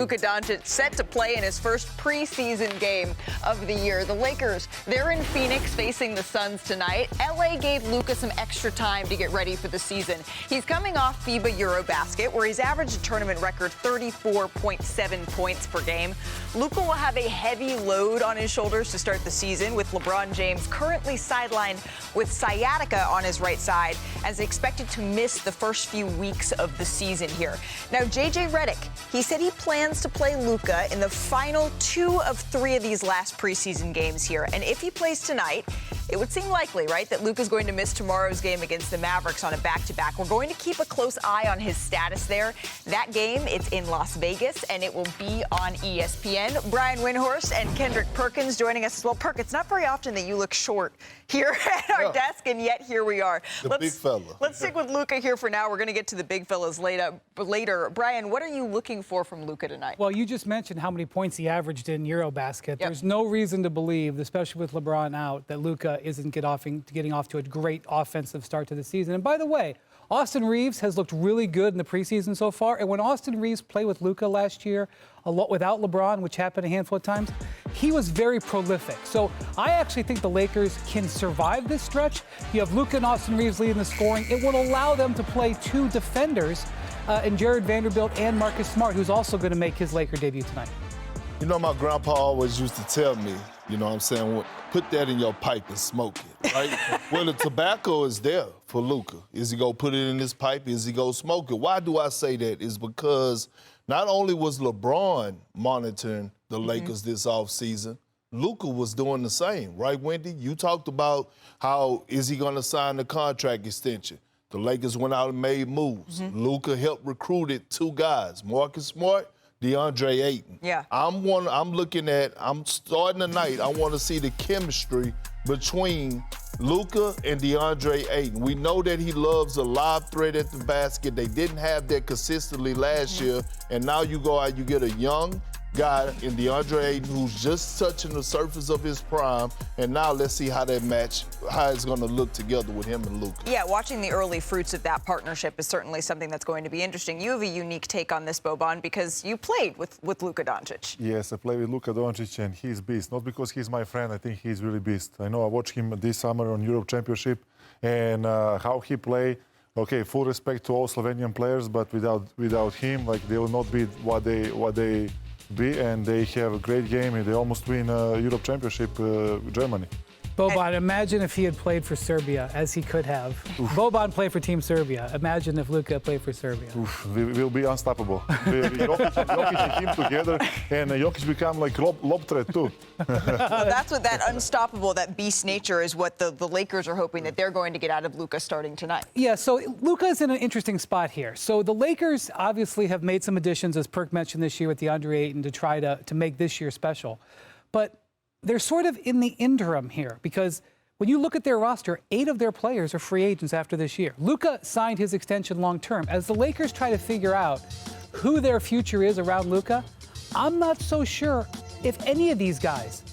Luka Doncic set to play in his first preseason game of the year. The Lakers, they're in Phoenix facing the Suns tonight. LA gave Luka some extra time to get ready for the season. He's coming off FIBA Eurobasket, where he's averaged a tournament record 34.7 points per game. Luka will have a heavy load on his shoulders to start the season, with LeBron James currently sidelined with sciatica on his right side, as expected to miss the first few weeks of the season here. Now, JJ Redick, he said he plans to play Luka in the final 2 of 3 of these last preseason games here. And if he plays tonight, it would seem likely, right, that Luka's going to miss tomorrow's game against the Mavericks on a back-to-back. We're going to keep a close eye on his status there. That game, it's in Las Vegas, and it will be on ESPN. Brian Windhorst and Kendrick Perkins joining us as well. Perk, it's not very often that you look short here at our desk, and yet here we are. Big fella. Let's stick with Luka here for now. We're going to get to the big fellas later. Brian, what are you looking for from Luka tonight? Well, you just mentioned how many points he averaged in Eurobasket. Yep. There's no reason to believe, especially with LeBron out, that Luka isn't getting off to a great offensive start to the season. And by the way, Austin Reeves has looked really good in the preseason so far. And when Austin Reeves played with Luka last year, a lot without LeBron, which happened a handful of times, he was very prolific. So I actually think the Lakers can survive this stretch. You have Luka and Austin Reeves leading the scoring. It will allow them to play 2 defenders in Jared Vanderbilt and Marcus Smart, who's also going to make his Laker debut tonight. You know, my grandpa always used to tell me, you know what I'm saying, put that in your pipe and smoke it, right? Well, the tobacco is there for Luka. Is he going to put it in his pipe? Is he going to smoke it? Why do I say that? Is because not only was LeBron monitoring the Lakers this offseason, Luka was doing the same, right, Wendy? You talked about how is he going to sign the contract extension. The Lakers went out and made moves. Luka helped recruited 2 guys, Marcus Smart, DeAndre Ayton. Yeah. I'm starting tonight. I want to see the chemistry between Luka and DeAndre Ayton. We know that he loves a live threat at the basket. They didn't have that consistently last year, and now you go out, you get a young guy in DeAndre Ayton who's just touching the surface of his prime, and now let's see how that match, how it's going to look together with him and Luka. Yeah, watching the early fruits of that partnership is certainly something that's going to be interesting. You have a unique take on this, Boban, because you played with Luka Doncic. Yes, I played with Luka Doncic, and he's beast. Not because he's my friend, I think he's really beast. I know I watched him this summer on Europe Championship, and how he play. Okay, full respect to all Slovenian players, but without him, like, they will not be what they be, and they have a great game, and they almost win Europe Championship, Germany. Boban, imagine if he had played for Serbia, as he could have. Boban played for Team Serbia. Imagine if Luka played for Serbia. We will be unstoppable. Jokic and him together, and Jokic become like lob threat too. Well, that's what that unstoppable, that beast nature is what the Lakers are hoping that they're going to get out of Luka starting tonight. Yeah, so Luka's in an interesting spot here. So the Lakers obviously have made some additions, as Perk mentioned this year with DeAndre Ayton, to try to make this year special. But they're sort of in the interim here, because when you look at their roster, 8 of their players are free agents after this year. Luka signed his extension long term. As the Lakers try to figure out who their future is around Luka, I'm not so sure if any of these guys,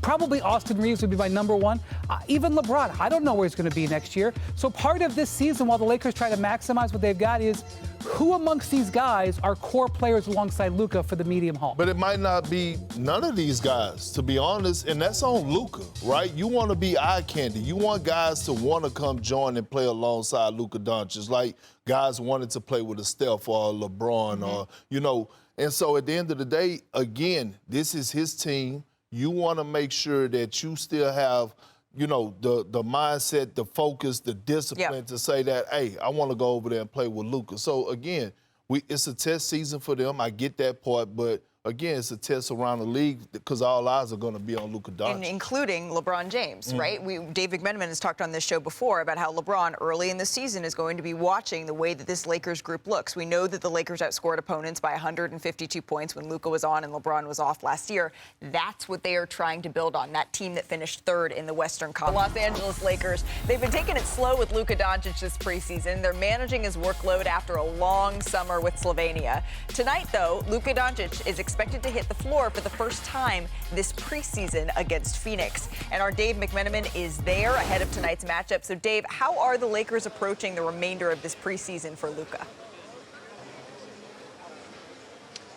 probably Austin Reeves would be my number 1. Even LeBron, I don't know where he's going to be next year. So part of this season, while the Lakers try to maximize what they've got, is who amongst these guys are core players alongside Luka for the medium haul? But it might not be none of these guys, to be honest, and that's on Luka, right? You want to be eye candy. You want guys to want to come join and play alongside Luka Doncic, like guys wanted to play with a Steph or a LeBron or, you know. And so at the end of the day, again, this is his team. You want to make sure that you still have, you know, the mindset, the focus, the discipline to say that, hey, I want to go over there and play with Luka. So, again, it's a test season for them. I get that part, but again, it's a test around the league because all eyes are going to be on Luka Doncic. And including LeBron James, right? Dave McMenamin has talked on this show before about how LeBron early in the season is going to be watching the way that this Lakers group looks. We know that the Lakers outscored opponents by 152 points when Luka was on and LeBron was off last year. That's what they are trying to build on, that team that finished 3rd in the Western Conference. The Los Angeles Lakers, they've been taking it slow with Luka Doncic this preseason. They're managing his workload after a long summer with Slovenia. Tonight, though, Luka Doncic is expected to hit the floor for the first time this preseason against Phoenix. And our Dave McMenamin is there ahead of tonight's matchup. So, Dave, how are the Lakers approaching the remainder of this preseason for Luka?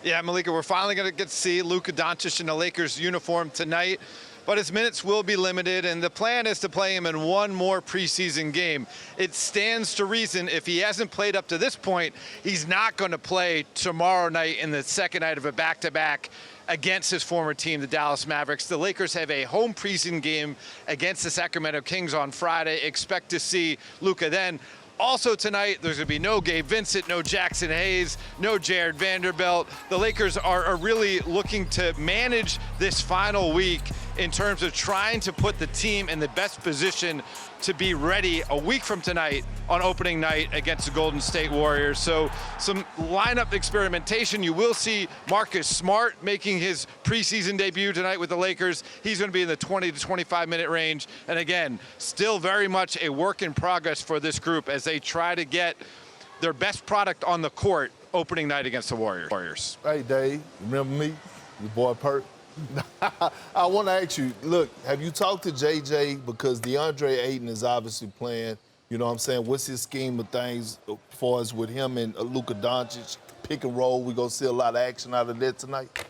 Yeah, Malika, we're finally going to get to see Luka Doncic in the Lakers uniform tonight, but his minutes will be limited, and the plan is to play him in one more preseason game. It stands to reason if he hasn't played up to this point, he's not going to play tomorrow night in the second night of a back-to-back against his former team, the Dallas Mavericks. The Lakers have a home preseason game against the Sacramento Kings on Friday. Expect to see Luka then. Also tonight, there's going to be no Gabe Vincent, no Jackson Hayes, no Jared Vanderbilt. The Lakers are really looking to manage this final week in terms of trying to put the team in the best position to be ready a week from tonight on opening night against the Golden State Warriors. So some lineup experimentation. You will see Marcus Smart making his preseason debut tonight with the Lakers. He's going to be in the 20 to 25 minute range. And again, still very much a work in progress for this group as they try to get their best product on the court opening night against the Warriors. Hey, Dave, remember me? Your boy Perk. I want to ask you, look, have you talked to JJ? Because DeAndre Ayton is obviously playing, you know what I'm saying? What's his scheme of things as far as with him and Luka Doncic? Pick and roll, we're going to see a lot of action out of that tonight?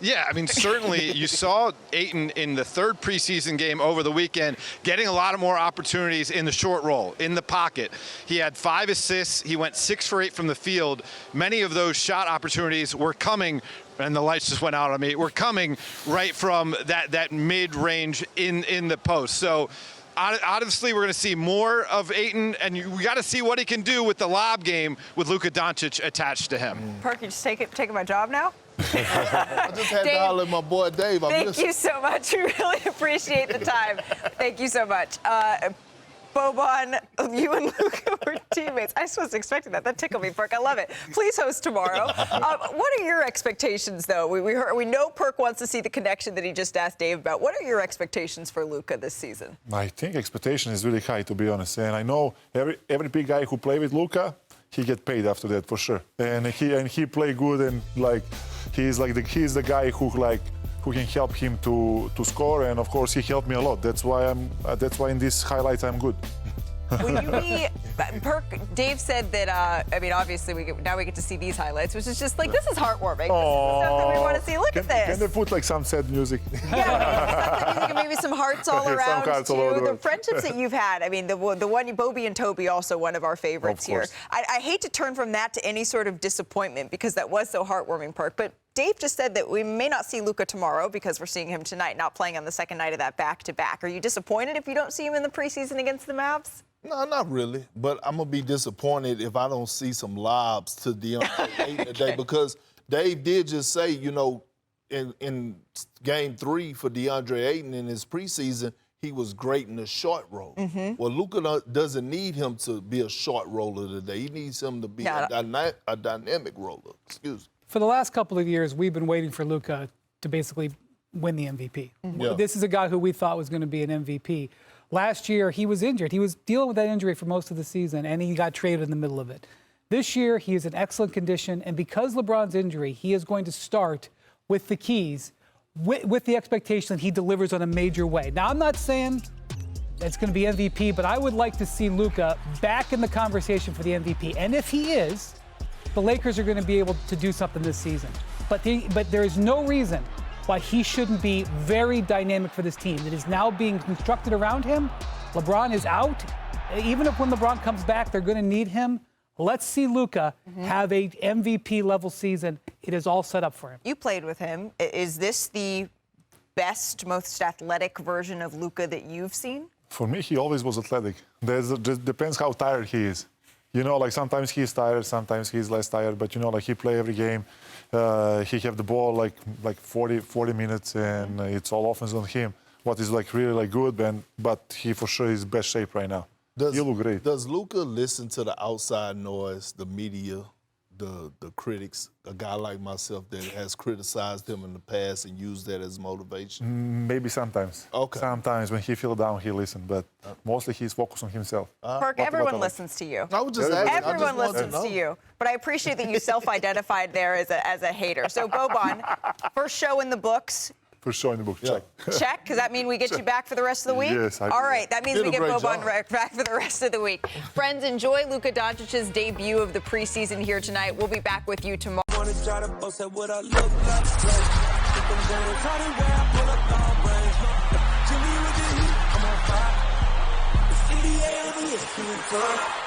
Yeah, I mean, certainly you saw Ayton in the third preseason game over the weekend getting a lot of more opportunities in the short roll, in the pocket. He had 5 assists. He went 6 for 8 from the field. Many of those shot opportunities were coming, and the lights just went out on me, were coming right from that mid-range in the post. So obviously, we're going to see more of Ayton, and we got to see what he can do with the lob game with Luka Doncic attached to him. Perkins, taking my job now? I just had Dave, to holler at my boy Dave. Thank you so much. We really appreciate the time. Thank you so much. Boban, you and Luka were teammates. I wasn't expecting that. That tickled me, Perk. I love it. Please host tomorrow. What are your expectations, though? We know Perk wants to see the connection that he just asked Dave about. What are your expectations for Luka this season? I think expectation is really high, to be honest. And I know every big guy who play with Luka, he get paid after that for sure. And he play good, and like he's the guy who can help him to score, and of course he helped me a lot. That's why in this highlights I'm good. Will you be, Perk, Dave said that, I mean, obviously now we get to see these highlights, which is just like, this is heartwarming. This is stuff that we want to see. Look at this. Can they put like some sad music? Yeah, and maybe some hearts all around, hearts too. all over. The friendships that you've had. I mean, the one, Bobby and Toby, also one of our favorites here. I hate to turn from that to any sort of disappointment because that was so heartwarming, Perk, but Dave just said that we may not see Luka tomorrow because we're seeing him tonight, not playing on the second night of that back-to-back. Are you disappointed if you don't see him in the preseason against the Mavs? No, not really. But I'm going to be disappointed if I don't see some lobs to DeAndre Ayton today because Dave did just say, you know, in Game 3 for DeAndre Ayton in his preseason, he was great in the short roll. Well, Luka doesn't need him to be a short roller today. He needs him to be a dynamic roller. Excuse me. For the last couple of years, we've been waiting for Luka to basically win the MVP. Yeah. This is a guy who we thought was going to be an MVP. Last year, he was injured. He was dealing with that injury for most of the season, and he got traded in the middle of it. This year, he is in excellent condition, and because LeBron's injury, he is going to start with the keys, with the expectation that he delivers on a major way. Now, I'm not saying it's going to be MVP, but I would like to see Luka back in the conversation for the MVP. And if he is, the Lakers are going to be able to do something this season. But there is no reason why he shouldn't be very dynamic for this team. It is now being constructed around him. LeBron is out. Even if when LeBron comes back, they're going to need him. Let's see Luka have a MVP-level season. It is all set up for him. You played with him. Is this the best, most athletic version of Luka that you've seen? For me, he always was athletic. Just depends how tired he is. You know, like sometimes he's tired, sometimes he's less tired. But you know, like he play every game. He have the ball like 40 minutes, and it's all offense on him. What is like really like good, but he for sure is best shape right now. You look great. Does Luka listen to the outside noise, the media, the critics, a guy like myself that has criticized him in the past and used that as motivation? Maybe sometimes. Okay. Sometimes when he feel down, he listen, but mostly he's focused on himself. Perk, everyone listens to you. I was just asking. Everyone listens to you. But I appreciate that you self-identified there as a hater. So, Boban, first show in the books. For sure in the book. Yeah. Check. Check. Does that mean we get you back for the rest of the week? Yes, I All do. right. That means Did we a get great Boban job. back for the rest of the week. Friends, enjoy Luka Doncic's debut of the preseason here tonight. We'll be back with you tomorrow. Wanna try to boast at what I look like. Keep them down, try to wear, I pull up long range. Jimmy with the heat, I'm on fire. It's NBA over here,